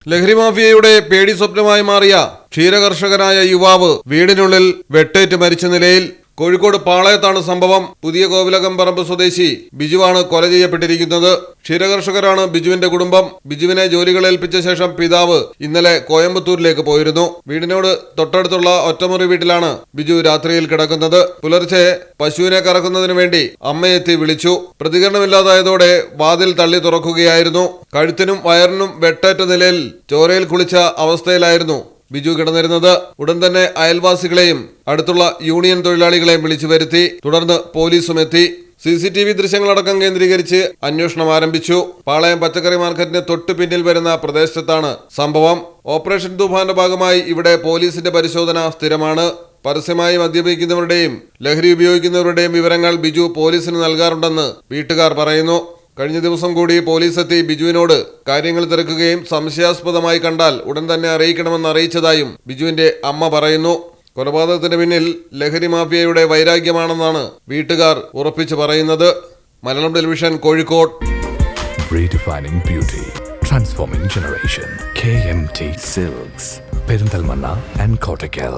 ലഹരി മാഫിയയുടെ പേടി സ്വപ്നമായി മാറിയ ക്ഷീരകർഷകനായ യുവാവ് വീടിനുള്ളിൽ വെട്ടേറ്റ് മരിച്ച നിലയിൽ. കോഴിക്കോട് പാളയത്താണ് സംഭവം. പുതിയ കോവിലകം പറമ്പ് സ്വദേശി ബിജുവാണ് കൊല ചെയ്യപ്പെട്ടിരിക്കുന്നത്. ക്ഷീരകർഷകരാണ് ബിജുവിന്റെ കുടുംബം. ബിജുവിനെ ജോലികൾ ഏൽപ്പിച്ച ശേഷം പിതാവ് ഇന്നലെ കോയമ്പത്തൂരിലേക്ക് പോയിരുന്നു. വീടിനോട് തൊട്ടടുത്തുള്ള ഒറ്റമുറി വീട്ടിലാണ് ബിജു രാത്രിയിൽ കിടക്കുന്നത്. പുലർച്ചെ പശുവിനെ കറക്കുന്നതിനു വേണ്ടി അമ്മയെത്തി വിളിച്ചു. പ്രതികരണമില്ലാതായതോടെ വാതിൽ തള്ളി തുറക്കുകയായിരുന്നു. കഴുത്തിനും വയറിനും വെട്ടേറ്റ നിലയിൽ ചോരയിൽ കുളിച്ച അവസ്ഥയിലായിരുന്നു ബിജു കിടന്നിരുന്നത്. ഉടൻ തന്നെ അയൽവാസികളെയും അടുത്തുള്ള യൂണിയൻ തൊഴിലാളികളെയും വിളിച്ചു വരുത്തി. തുടർന്ന് പോലീസും എത്തി. CCTV ദൃശ്യങ്ങളടക്കം കേന്ദ്രീകരിച്ച് അന്വേഷണം ആരംഭിച്ചു. പാളയം പച്ചക്കറി മാർക്കറ്റിന് തൊട്ടു പിന്നിൽ വരുന്ന പ്രദേശത്താണ് സംഭവം. ഓപ്പറേഷൻ തൂഫാന്റെ ഭാഗമായി ഇവിടെ പോലീസിന്റെ പരിശോധന സ്ഥിരമാണ്. പരസ്യമായി മദ്യപിക്കുന്നവരുടെയും ലഹരി ഉപയോഗിക്കുന്നവരുടെയും വിവരങ്ങൾ ബിജു പോലീസിന് നൽകാറുണ്ടെന്ന് വീട്ടുകാർ പറയുന്നു. കഴിഞ്ഞ ദിവസം കൂടി പോലീസ് എത്തി ബിജുവിനോട് കാര്യങ്ങൾ തിരക്കുകയും സംശയാസ്പദമായി കണ്ടാൽ ഉടൻ തന്നെ അറിയിക്കണമെന്ന് അറിയിച്ചതായും ബിജുവിന്റെ അമ്മ പറയുന്നു. കൊലപാതകത്തിന് പിന്നിൽ ലഹരി മാഫിയയുടെ വൈരാഗ്യമാണെന്നാണ് വീട്ടുകാർ ഉറപ്പിച്ചു പറയുന്നത്. Malayalam television, Kozhikode. Redefining beauty, transforming generation. KMT Silks, Perinthalmanna and Kottakkal.